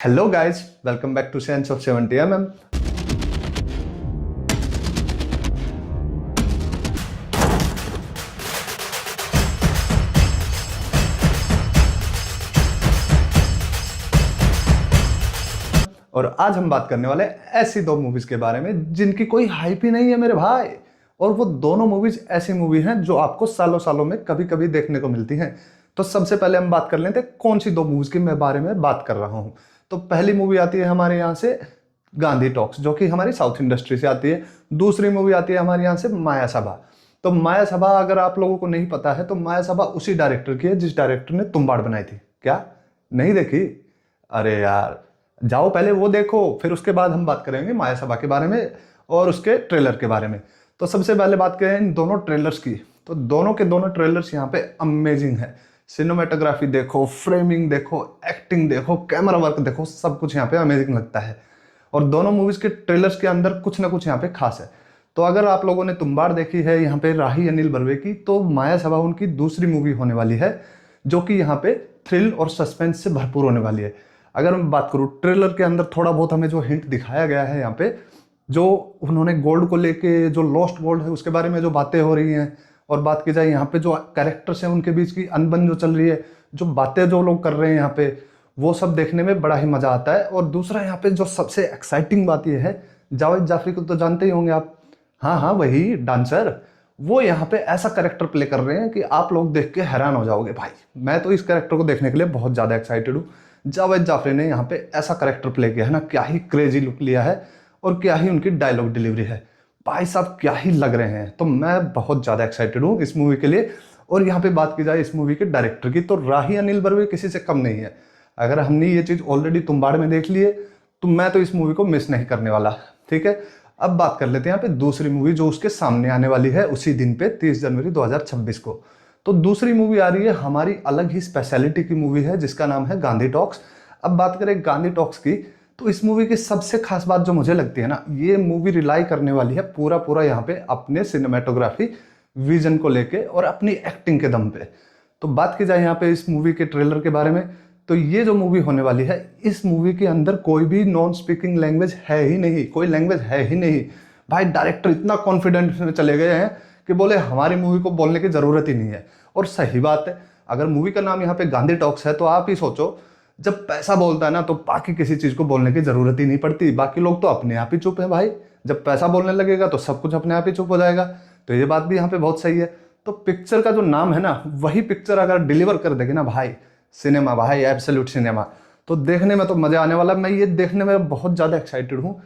Hello guys, welcome back to sense of 70 और आज हम बात करने वाले हैं ऐसी दो मूवीज के बारे में जिनकी कोई हाइप ही नहीं है मेरे भाई। और वो दोनों मूवीज ऐसी मूवी हैं जो आपको सालों सालों में कभी कभी देखने को मिलती हैं। तो सबसे पहले हम बात कर लेते हैं कौन सी दो मूवीज की मैं बारे में बात कर रहा हूँ। तो पहली मूवी आती है हमारे यहाँ से गांधी टॉक्स, जो कि हमारी साउथ इंडस्ट्री से आती है। दूसरी मूवी आती है हमारे यहाँ से माया सभा। तो माया सभा अगर आप लोगों को नहीं पता है तो माया सभा उसी डायरेक्टर की है जिस डायरेक्टर ने तुम्बाड़ बनाई थी। क्या नहीं देखी? अरे यार, जाओ पहले वो देखो, फिर उसके बाद हम बात करेंगे माया सभा के बारे में और उसके ट्रेलर के बारे में। तो सबसे पहले बात करें इन दोनों ट्रेलर्स की। तो दोनों के दोनों ट्रेलर्स यहाँ पे अमेजिंग है। सिनेमेटोग्राफी देखो, फ्रेमिंग देखो, एक्टिंग देखो, कैमरा वर्क देखो, सब कुछ यहाँ पे अमेजिंग लगता है। और दोनों मूवीज के ट्रेलर्स के अंदर कुछ ना कुछ यहाँ पे खास है। तो अगर आप लोगों ने तुम्बाड़ देखी है यहाँ पे राही अनिल बर्वे की, तो माया सभा उनकी दूसरी मूवी होने वाली है जो कि यहाँ पे थ्रिल और सस्पेंस से भरपूर होने वाली है। अगर मैं बात करूँ ट्रेलर के अंदर थोड़ा बहुत हमें जो हिंट दिखाया गया है यहाँ पे, जो उन्होंने गोल्ड को लेके, जो लॉस्ट गोल्ड है उसके बारे में जो बातें हो रही हैं, और बात की जाए यहाँ पे जो कैरेक्टर्स हैं उनके बीच की अनबन जो चल रही है, जो बातें जो लोग कर रहे हैं यहाँ पे, वो सब देखने में बड़ा ही मजा आता है। और दूसरा यहाँ पे जो सबसे एक्साइटिंग बात यह है, जावेद जाफरी को तो जानते ही होंगे आप। हाँ हाँ, वही डांसर। वो यहाँ पे ऐसा कैरेक्टर प्ले कर रहे हैं कि आप लोग देख के हैरान हो जाओगे भाई। मैं तो इस कैरेक्टर को देखने के लिए बहुत ज़्यादा एक्साइटेड हूँ। जावेद जाफरी ने यहाँ पे ऐसा कैरेक्टर प्ले किया है ना, क्या ही क्रेजी लुक लिया है और क्या ही उनकी डायलॉग डिलीवरी है भाई साहब, क्या ही लग रहे हैं। तो मैं बहुत ज़्यादा एक्साइटेड हूँ इस मूवी के लिए। और यहाँ पे बात की जाए इस मूवी के डायरेक्टर की, तो राही अनिल बर्वे किसी से कम नहीं है। अगर हमने ये चीज़ ऑलरेडी तुम्बाड़ में देख ली है तो मैं तो इस मूवी को मिस नहीं करने वाला। ठीक है, अब बात कर लेते हैं यहाँ पे दूसरी मूवी जो उसके सामने आने वाली है उसी दिन पे 30 जनवरी 2026 को। तो दूसरी मूवी आ रही है हमारी अलग ही स्पेशलिटी की मूवी है जिसका नाम है गांधी टॉक्स। अब बात करें गांधी टॉक्स की, तो इस मूवी की सबसे खास बात जो मुझे लगती है ना, ये मूवी रिलाई करने वाली है पूरा पूरा यहाँ पे अपने सिनेमेटोग्राफी विजन को लेके और अपनी एक्टिंग के दम पे। तो बात की जाए यहाँ पे इस मूवी के ट्रेलर के बारे में, तो ये जो मूवी होने वाली है, इस मूवी के अंदर कोई भी नॉन स्पीकिंग लैंग्वेज है ही नहीं, कोई लैंग्वेज है ही नहीं भाई। डायरेक्टर इतना कॉन्फिडेंट में चले गए हैं कि बोले हमारी मूवी को बोलने की ज़रूरत ही नहीं है। और सही बात है, अगर मूवी का नाम यहाँ पे गांधी टॉक्स है तो आप ही सोचो, जब पैसा बोलता है ना तो बाकी किसी चीज़ को बोलने की ज़रूरत ही नहीं पड़ती। बाकी लोग तो अपने आप ही चुप है भाई। जब पैसा बोलने लगेगा तो सब कुछ अपने आप ही चुप हो जाएगा। तो ये बात भी यहाँ पे बहुत सही है। तो पिक्चर का जो नाम है ना, वही पिक्चर अगर डिलीवर कर देगी ना भाई, सिनेमा भाई, एब्सोल्यूट सिनेमा, तो देखने में तो मज़ा आने वाला। मैं ये देखने में बहुत ज़्यादा एक्साइटेड हूँ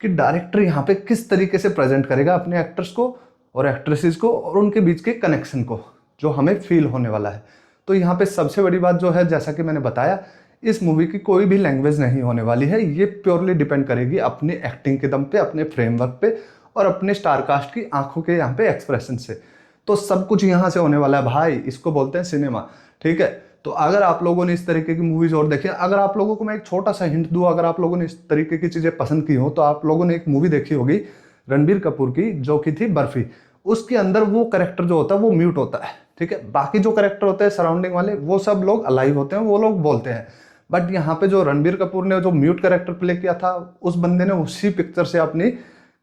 कि डायरेक्टर यहाँ पे किस तरीके से प्रेजेंट करेगा अपने एक्टर्स को और एक्ट्रेसेस को और उनके बीच के कनेक्शन को, जो हमें फील होने वाला है। तो यहाँ पे सबसे बड़ी बात जो है, जैसा कि मैंने बताया, इस मूवी की कोई भी लैंग्वेज नहीं होने वाली है। ये प्योरली डिपेंड करेगी अपनी एक्टिंग के दम पे, अपने फ्रेमवर्क पे और अपने स्टार कास्ट की आंखों के यहाँ पे एक्सप्रेशन से। तो सब कुछ यहाँ से होने वाला है भाई। इसको बोलते हैं सिनेमा। ठीक है, तो अगर आप लोगों ने इस तरीके की मूवीज और देखी, अगर आप लोगों को मैं एक छोटा सा हिंट दूं, अगर आप लोगों ने इस तरीके की चीज़ें पसंद की हो, तो आप लोगों ने एक मूवी देखी होगी रणबीर कपूर की जो कि थी बर्फी। उसके अंदर वो करेक्टर जो होता है वो म्यूट होता है। ठीक है, बाकी जो करेक्टर होते हैं सराउंडिंग वाले वो सब लोग अलाइव होते हैं, वो लोग बोलते हैं। बट यहाँ पे जो रणबीर कपूर ने जो म्यूट करेक्टर प्ले किया था, उस बंदे ने उसी पिक्चर से अपनी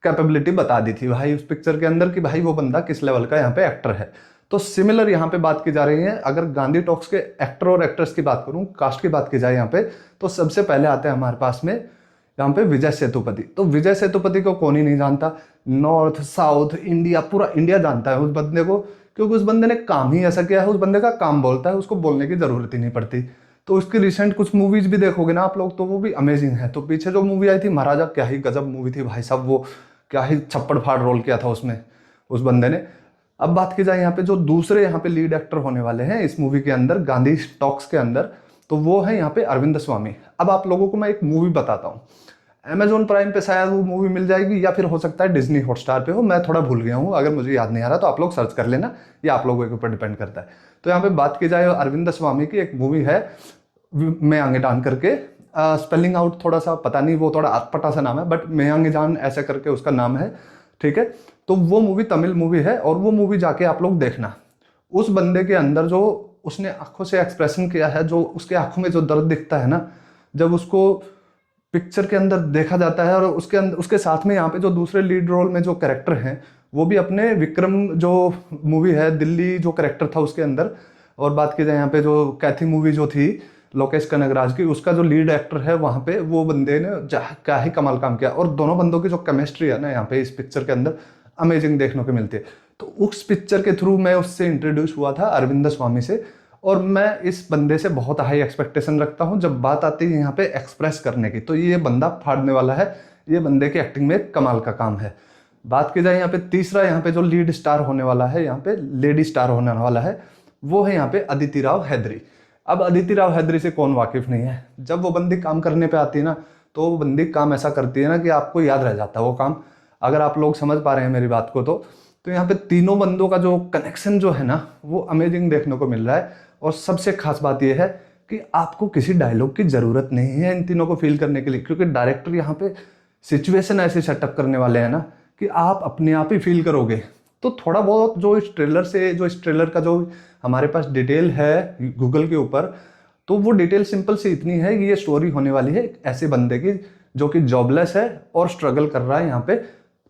कैपेबिलिटी बता दी थी भाई उस पिक्चर के अंदर कि भाई वो बंदा किस लेवल का यहाँ पे एक्टर है। तो सिमिलर यहाँ पे बात की जा रही है। अगर गांधी टॉक्स के एक्टर और एक्ट्रेस की बात करूँ, कास्ट की बात की जाए यहाँ पे, तो सबसे पहले आते हैं हमारे पास में यहाँ पे विजय सेतुपति। तो विजय सेतुपति को कौन ही नहीं जानता, नॉर्थ साउथ इंडिया, पूरा इंडिया जानता है उस बंदे को, क्योंकि उस बंदे ने काम ही ऐसा किया है। उस बंदे का काम बोलता है, उसको बोलने की जरूरत ही नहीं पड़ती। तो उसकी रिसेंट कुछ मूवीज भी देखोगे ना आप लोग, तो वो भी अमेजिंग है। तो पीछे जो मूवी आई थी महाराजा, क्या ही गजब मूवी थी भाई साहब। वो क्या ही छप्पड़ फाड़ रोल किया था उसमें उस बंदे ने। अब बात की जाए यहाँ पे जो दूसरे यहाँ पे लीड एक्टर होने वाले हैं इस मूवी के अंदर, गांधी टॉक्स के अंदर, तो वो है यहाँ पे अरविंद स्वामी। अब आप लोगों को मैं एक मूवी बताता हूँ, अमेजोन प्राइम पे शायद वो मूवी मिल जाएगी या फिर हो सकता है डिज्नी हॉटस्टार पे हो, मैं थोड़ा भूल गया हूँ। अगर मुझे याद नहीं आ रहा तो आप लोग सर्च कर लेना, ये आप लोगों के ऊपर डिपेंड करता है। तो यहाँ पे बात की जाए अरविंद स्वामी की, एक मूवी है मैं आंगे जान करके, स्पेलिंग आउट थोड़ा सा पता नहीं, वो थोड़ा अटपटा सा नाम है, बट मैं आंगे जान ऐसे करके उसका नाम है। ठीक है, तो वो मूवी तमिल मूवी है और वो मूवी जाके आप लोग देखना। उस बंदे के अंदर जो उसने आंखों से एक्सप्रेशन किया है, जो उसके आंखों में जो दर्द दिखता है ना, जब उसको पिक्चर के अंदर देखा जाता है। और उसके अंदर उसके साथ में यहाँ पे जो दूसरे लीड रोल में जो कैरेक्टर हैं वो भी अपने विक्रम जो मूवी है दिल्ली जो कैरेक्टर था उसके अंदर, और बात की जाए यहाँ पे जो कैथी मूवी जो थी लोकेश कनगराज की, उसका जो लीड एक्टर है वहाँ पे वो बंदे ने क्या ही कमाल काम किया। और दोनों बंदों की जो केमिस्ट्री है ना यहाँ पे इस पिक्चर के अंदर अमेजिंग देखने को मिलती है। तो उस पिक्चर के थ्रू मैं उससे इंट्रोड्यूस हुआ था अरविंद स्वामी से, और मैं इस बंदे से बहुत हाई एक्सपेक्टेशन रखता हूँ जब बात आती है यहाँ पे एक्सप्रेस करने की। तो ये बंदा फाड़ने वाला है, ये बंदे की एक्टिंग में कमाल का काम है। बात की जाए यहाँ पे तीसरा यहाँ पे जो लीड स्टार होने वाला है, यहाँ पे लेडी स्टार होने वाला है, वो है यहाँ पे अदिति राव हैदरी। अब अदिति राव हैदरी से कौन वाकिफ नहीं है, जब वो बंदी काम करने पे आती है ना तो वो बंदी काम ऐसा करती है ना कि आपको याद रह जाता है वो काम। अगर आप लोग समझ पा रहे हैं मेरी बात को तो यहाँ पे तीनों बंदों का जो कनेक्शन जो है ना वो अमेजिंग देखने को मिल रहा है। और सबसे खास बात यह है कि आपको किसी डायलॉग की ज़रूरत नहीं है इन तीनों को फील करने के लिए, क्योंकि डायरेक्टर यहाँ पे सिचुएशन ऐसे सेटअप करने वाले हैं ना कि आप अपने आप ही फील करोगे। तो थोड़ा बहुत जो इस ट्रेलर का जो हमारे पास डिटेल है गूगल के ऊपर, तो वो डिटेल सिंपल सी इतनी है कि ये स्टोरी होने वाली है एक ऐसे बंदे की जो कि जॉबलेस है और स्ट्रगल कर रहा है यहाँ पे।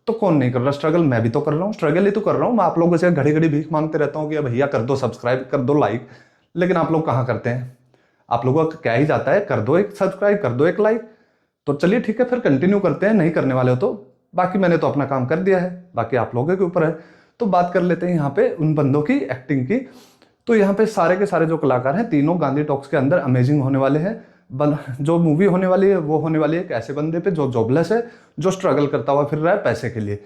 तो कौन नहीं कर रहा स्ट्रगल, मैं भी तो कर रहा हूँ, स्ट्रगल ही तो कर रहा हूँ। मैं आप लोगों से घड़ी घड़ी भीख मांगते रहता हूँ कि भैया कर दो सब्सक्राइब, कर दो लाइक, लेकिन आप लोग कहाँ करते हैं। आप लोगों का क्या ही जाता है, कर दो एक सब्सक्राइब, कर दो एक लाइक। तो चलिए ठीक है, फिर कंटिन्यू करते हैं, नहीं करने वाले हो तो बाकी मैंने तो अपना काम कर दिया है, बाकी आप लोगों के ऊपर है। तो बात कर लेते हैं यहाँ पे उन बंदों की एक्टिंग की। तो यहाँ पे सारे के सारे जो कलाकार हैं तीनों गांधी टॉक्स के अंदर अमेजिंग होने वाले हैं। जो मूवी होने वाली है वो होने वाली है एक ऐसे बंदे पे जो जॉबलेस है, जो स्ट्रगल करता हुआ फिर रहा है पैसे के लिए।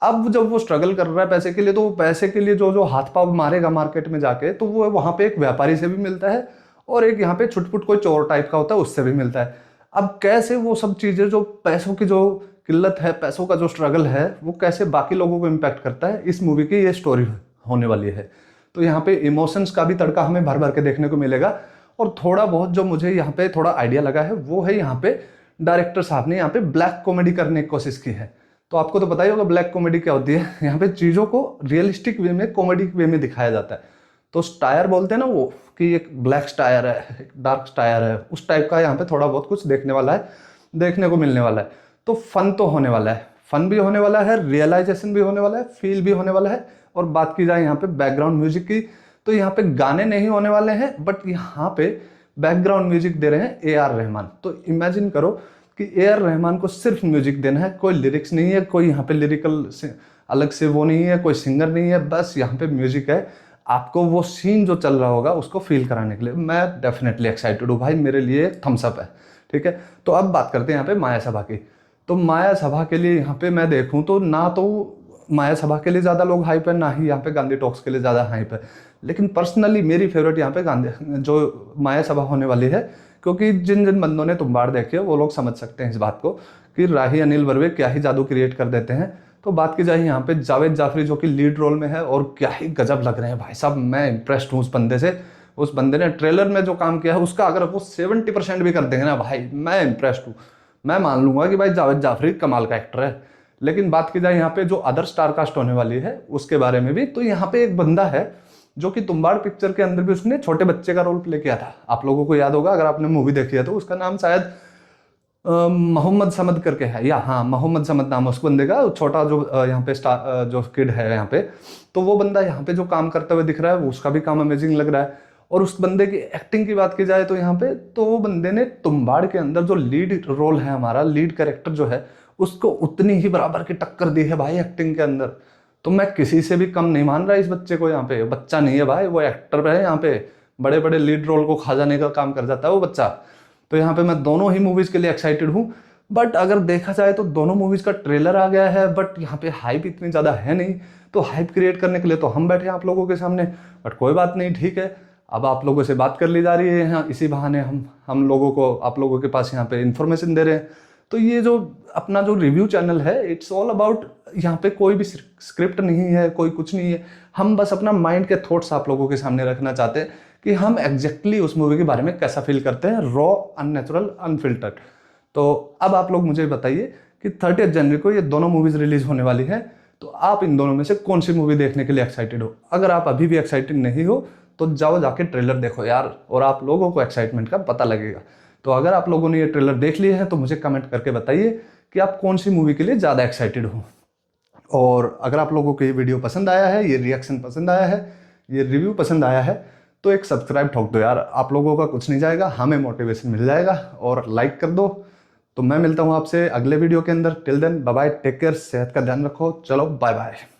अब जब वो स्ट्रगल कर रहा है पैसे के लिए, तो वो पैसे के लिए जो जो हाथ पाव मारेगा मार्केट में जाके, तो वो वहाँ पे एक व्यापारी से भी मिलता है और एक यहाँ पे छुटपुट कोई चोर टाइप का होता है उससे भी मिलता है। अब कैसे वो सब चीज़ें जो पैसों की जो किल्लत है, पैसों का जो स्ट्रगल है, वो कैसे बाकी लोगों को इम्पैक्ट करता है, इस मूवी की ये स्टोरी होने वाली है। तो यहाँ पे इमोशंस का भी तड़का हमें भर भर के देखने को मिलेगा। और थोड़ा बहुत जो मुझे यहाँ पे थोड़ा आइडिया लगा है वो है यहाँ पे डायरेक्टर साहब ने यहाँ पे ब्लैक कॉमेडी करने की कोशिश की है। तो आपको तो पता ही होगा ब्लैक कॉमेडी क्या होती है। यहाँ पे चीज़ों को रियलिस्टिक वे में, कॉमेडी वे में दिखाया जाता है। तो स्टायर बोलते हैं ना वो, कि एक ब्लैक स्टायर है, एक डार्क स्टायर है, उस टाइप का यहाँ पे थोड़ा बहुत कुछ देखने को मिलने वाला है। तो फन तो होने वाला है, फन भी होने वाला है, रियलाइजेशन भी होने वाला है, फील भी होने वाला है। और बात की जाए यहाँ पे बैकग्राउंड म्यूजिक की, तो यहाँ पे गाने नहीं होने वाले हैं, बट यहाँ पे बैकग्राउंड म्यूजिक दे रहे हैं ए.आर. रहमान। तो इमेजिन करो कि ए.आर. रहमान को सिर्फ म्यूजिक देना है, कोई लिरिक्स नहीं है, कोई यहाँ पे लिरिकल से अलग से वो नहीं है, कोई सिंगर नहीं है, बस यहाँ पे म्यूजिक है। आपको वो सीन जो चल रहा होगा उसको फील कराने के लिए मैं डेफिनेटली एक्साइटेड हूँ भाई, मेरे लिए थम्स अप है। ठीक है, तो अब बात करते हैं यहाँ पे माया सभा की। तो माया सभा के लिए यहाँ पे मैं देखूँ तो ना तो माया सभा के लिए ज़्यादा लोग हाइप है, ना ही यहाँ पे गांधी टॉक्स के लिए ज़्यादा हाइप है। लेकिन पर्सनली मेरी फेवरेट यहाँ पे जो माया सभा होने वाली है, क्योंकि जिन जिन बंदों ने तुम्बाड़ देखी है वो लोग समझ सकते हैं इस बात को कि राही अनिल बर्वे क्या ही जादू क्रिएट कर देते हैं। तो बात की जाए यहाँ पे जावेद जाफरी जो कि लीड रोल में है, और क्या ही गजब लग रहे हैं भाई साहब। मैं इंप्रेस्ड हूँ उस बंदे से। उस बंदे ने ट्रेलर में जो काम किया है उसका अगर वो 70% भी कर देंगे ना भाई, मैं इंप्रेस्ड हूँ। मैं मान लूंगा कि भाई जावेद जाफरी कमाल का एक्टर है। लेकिन बात की जाए यहाँ पे जो अदर स्टार कास्ट होने वाली है उसके बारे में भी, तो यहाँ पे एक बंदा है जो कि तुम्बाड़ पिक्चर के अंदर भी उसने छोटे बच्चे का रोल प्ले किया था। आप लोगों को याद होगा अगर आपने मूवी देखी है तो, उसका नाम शायद मोहम्मद समद करके है, या हाँ मोहम्मद समद नाम है उस बंदे का। छोटा जो यहाँ पे जो किड है यहाँ पे, तो वो बंदा यहाँ पे जो काम करते हुए दिख रहा है, उसका भी काम अमेजिंग लग रहा है। और उस बंदे की एक्टिंग की बात की जाए तो यहाँ पे, तो वो बंदे ने तुम्बाड़ के अंदर जो लीड रोल है, हमारा लीड कैरेक्टर जो है, उसको उतनी ही बराबर की टक्कर दी है भाई एक्टिंग के अंदर। तो मैं किसी से भी कम नहीं मान रहा इस बच्चे को। यहाँ पे बच्चा नहीं है भाई, वो एक्टर है। यहाँ पे बड़े बड़े लीड रोल को खा जाने का काम कर जाता है वो बच्चा। तो यहाँ पे मैं दोनों ही मूवीज के लिए एक्साइटेड हूँ। बट अगर देखा जाए तो दोनों मूवीज का ट्रेलर आ गया है, बट यहाँ पे हाइप इतनी ज़्यादा है नहीं। तो हाइप क्रिएट करने के लिए तो हम बैठे हैं आप लोगों के सामने, बट कोई बात नहीं, ठीक है। अब आप लोगों से बात कर ली जा रही है यहाँ, इसी बहाने हम लोगों को, आप लोगों के पास यहाँ पे इन्फॉर्मेशन दे रहे हैं। तो ये जो अपना जो रिव्यू चैनल है, इट्स ऑल अबाउट, यहाँ पे कोई भी स्क्रिप्ट नहीं है, कोई कुछ नहीं है। हम बस अपना माइंड के थॉट्स आप लोगों के सामने रखना चाहते हैं कि हम एग्जैक्टली उस मूवी के बारे में कैसा फील करते हैं, रॉ, अननेचुरल, अनफिल्टर्ड। तो अब आप लोग मुझे बताइए कि 30 जनवरी को ये दोनों मूवीज रिलीज होने वाली हैं। तो आप इन दोनों में से कौन सी मूवी देखने के लिए एक्साइटेड हो? अगर आप अभी भी एक्साइटेड नहीं हो तो जाओ जाके ट्रेलर देखो यार, और आप लोगों को एक्साइटमेंट का पता लगेगा। तो अगर आप लोगों ने ये ट्रेलर देख लिए हैं तो मुझे कमेंट करके बताइए कि आप कौन सी मूवी के लिए ज़्यादा एक्साइटेड हो। और अगर आप लोगों को ये वीडियो पसंद आया है, ये रिएक्शन पसंद आया है, ये रिव्यू पसंद आया है, तो एक सब्सक्राइब ठोक दो यार। आप लोगों का कुछ नहीं जाएगा, हमें मोटिवेशन मिल जाएगा। और लाइक कर दो। तो मैं मिलता हूँ आपसे अगले वीडियो के अंदर। Till then bye bye, take care, सेहत का ध्यान रखो। चलो बाय बाय।